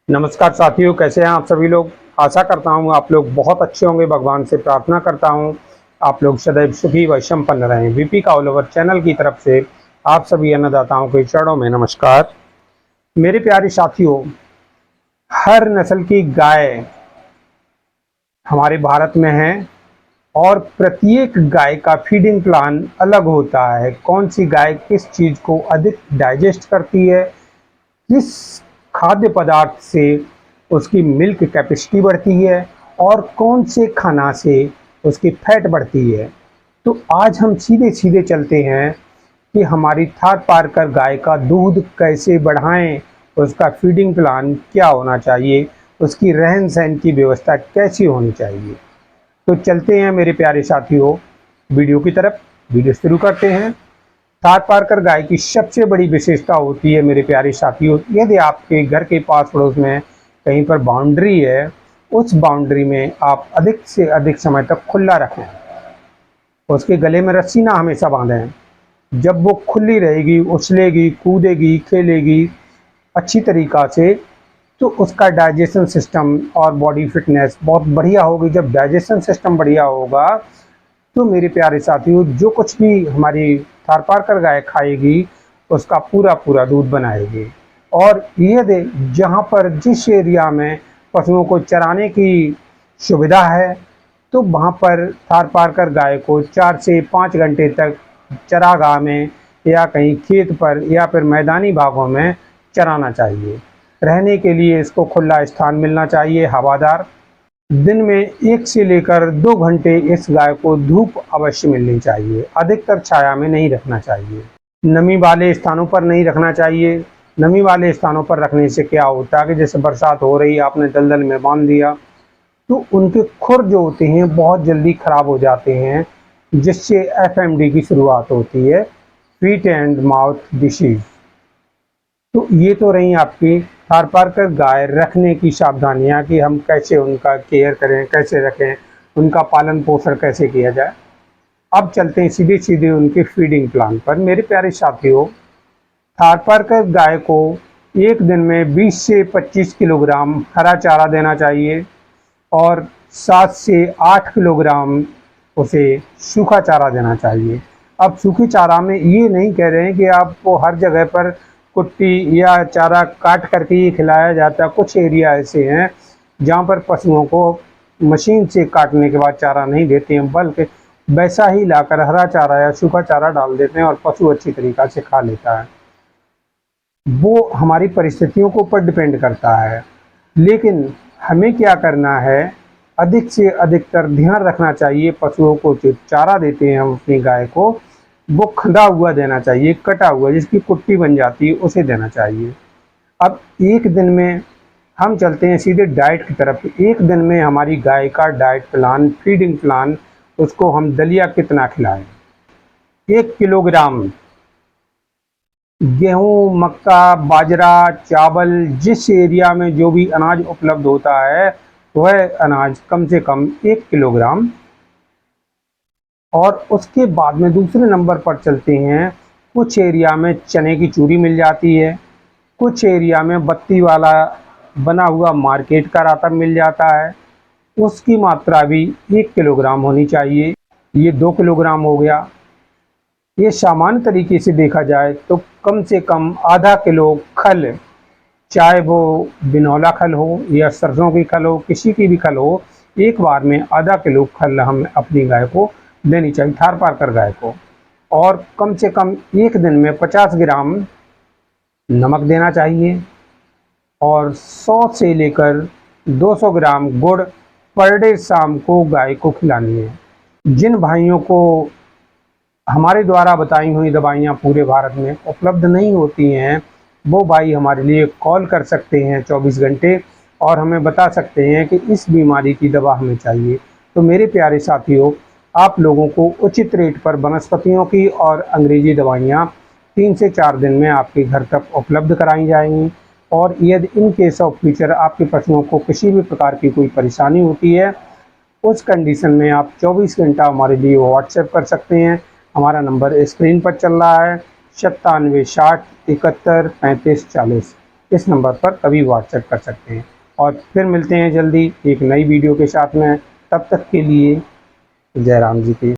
नमस्कार साथियों, कैसे हैं आप सभी लोग। आशा करता हूं आप लोग बहुत अच्छे होंगे। भगवान से प्रार्थना करता हूं आप लोग सदैव सुखी व संपन्न रहें। वीपी का ऑल ओवर चैनल की तरफ से आप सभी अन्नदाताओं के चरणों में नमस्कार। मेरे प्यारे साथियों, हर नस्ल की गाय हमारे भारत में है और प्रत्येक गाय का फीडिंग प्लान अलग होता है। कौन सी गाय किस चीज़ को अधिक डाइजेस्ट करती है, किस खाद्य पदार्थ से उसकी मिल्क कैपेसिटी बढ़ती है और कौन से खाना से उसकी फैट बढ़ती है। तो आज हम सीधे सीधे चलते हैं कि हमारी थार पार कर गाय का दूध कैसे बढ़ाएं, उसका फीडिंग प्लान क्या होना चाहिए, उसकी रहन सहन की व्यवस्था कैसी होनी चाहिए। तो चलते हैं मेरे प्यारे साथियों वीडियो की तरफ। वीडियो शुरू करते हैं। थार पारकर गाय की सबसे बड़ी विशेषता होती है मेरे प्यारे साथियों, यदि आपके घर के पास पड़ोस में कहीं पर बाउंड्री है, उस बाउंड्री में आप अधिक से अधिक समय तक खुला रखें। उसके गले में रस्सी ना हमेशा बांधें। जब वो खुली रहेगी, उछलेगी, कूदेगी, खेलेगी अच्छी तरीक़ा से, तो उसका डाइजेशन सिस्टम और बॉडी फिटनेस बहुत बढ़िया होगी। जब डाइजेशन सिस्टम बढ़िया होगा तो मेरे प्यारे साथियों, जो कुछ भी हमारी थार पारकर गाय खाएगी उसका पूरा पूरा दूध बनाएगी। और ये जहाँ पर जिस एरिया में पशुओं को चराने की सुविधा है, तो वहाँ पर थार पारकर गाय को 4 से 5 घंटे तक चरागाह में या कहीं खेत पर या फिर मैदानी भागों में चराना चाहिए। रहने के लिए इसको खुला स्थान मिलना चाहिए, हवादार। दिन में 1 से लेकर 2 घंटे इस गाय को धूप अवश्य मिलनी चाहिए। अधिकतर छाया में नहीं रखना चाहिए, नमी वाले स्थानों पर नहीं रखना चाहिए। नमी वाले स्थानों पर रखने से क्या होता है कि जैसे बरसात हो रही, आपने दलदल में बांध दिया, तो उनके खुर जो होते हैं बहुत जल्दी ख़राब हो जाते हैं, जिससे एफएमडी की शुरुआत होती है, फीट एंड माउथ डिसीज। तो ये तो रही आपकी थार पारकर गाय रखने की सावधानियाँ कि हम कैसे उनका केयर करें, कैसे रखें, उनका पालन पोषण कैसे किया जाए। अब चलते हैं सीधे सीधे उनके फीडिंग प्लान पर। मेरे प्यारे साथियों, थार पारकर गाय को एक दिन में 20 से 25 किलोग्राम हरा चारा देना चाहिए और 7 से 8 किलोग्राम उसे सूखा चारा देना चाहिए। अब सूखी चारा में ये नहीं कह रहे हैं कि आपको हर जगह पर कुट्टी या चारा काट करके ही खिलाया जाता है। कुछ एरिया ऐसे हैं जहाँ पर पशुओं को मशीन से काटने के बाद चारा नहीं देते हैं, बल्कि वैसा ही लाकर हरा चारा या सूखा चारा डाल देते हैं और पशु अच्छी तरीक़ा से खा लेता है। वो हमारी परिस्थितियों के ऊपर डिपेंड करता है। लेकिन हमें क्या करना है, अधिक से अधिकतर ध्यान रखना चाहिए पशुओं को जो चारा देते हैं हम अपनी गाय को, वो खंदा हुआ देना चाहिए, कटा हुआ, जिसकी कुट्टी बन जाती है उसे देना चाहिए। अब एक दिन में हम चलते हैं सीधे डाइट की तरफ। एक दिन में हमारी गाय का डाइट प्लान, फीडिंग प्लान, उसको हम दलिया कितना खिलाएं। 1 किलोग्राम गेहूँ, मक्का, बाजरा, चावल, जिस एरिया में जो भी अनाज उपलब्ध होता है वह अनाज कम से कम 1 किलोग्राम। और उसके बाद में दूसरे नंबर पर चलते हैं। कुछ एरिया में चने की चूरी मिल जाती है, कुछ एरिया में बत्ती वाला बना हुआ मार्केट का राता मिल जाता है, उसकी मात्रा भी 1 किलोग्राम होनी चाहिए। ये 2 किलोग्राम हो गया। ये सामान्य तरीके से देखा जाए तो कम से कम आधा किलो खल, चाहे वो बिनौला खल हो या सरसों की खल हो, किसी की भी खल हो, एक बार में आधा किलो खल हम अपनी गाय को देनी चाहिए, थार पारकर गाय को। और कम से कम एक दिन में 50 ग्राम नमक देना चाहिए और 100 से लेकर 200 ग्राम गुड़ पर डे शाम को गाय को खिलानी है। जिन भाइयों को हमारे द्वारा बताई हुई दवाइयाँ पूरे भारत में उपलब्ध नहीं होती हैं, वो भाई हमारे लिए कॉल कर सकते हैं 24 घंटे और हमें बता सकते हैं कि इस बीमारी की दवा हमें चाहिए। तो मेरे प्यारे साथियों, आप लोगों को उचित रेट पर वनस्पतियों की और अंग्रेजी दवाइयाँ 3 से 4 दिन में आपके घर तक उपलब्ध कराई जाएंगी। और यदि इन केस ऑफ फ्यूचर आपके पशुओं को किसी भी प्रकार की कोई परेशानी होती है, उस कंडीशन में आप 24 घंटा हमारे लिए व्हाट्सएप कर सकते हैं। हमारा नंबर स्क्रीन पर चल रहा है, 97 60 71 35 40। इस नंबर पर कभी व्हाट्सएप कर सकते हैं। और फिर मिलते हैं जल्दी एक नई वीडियो के साथ में, तब तक के लिए जय राम जी की।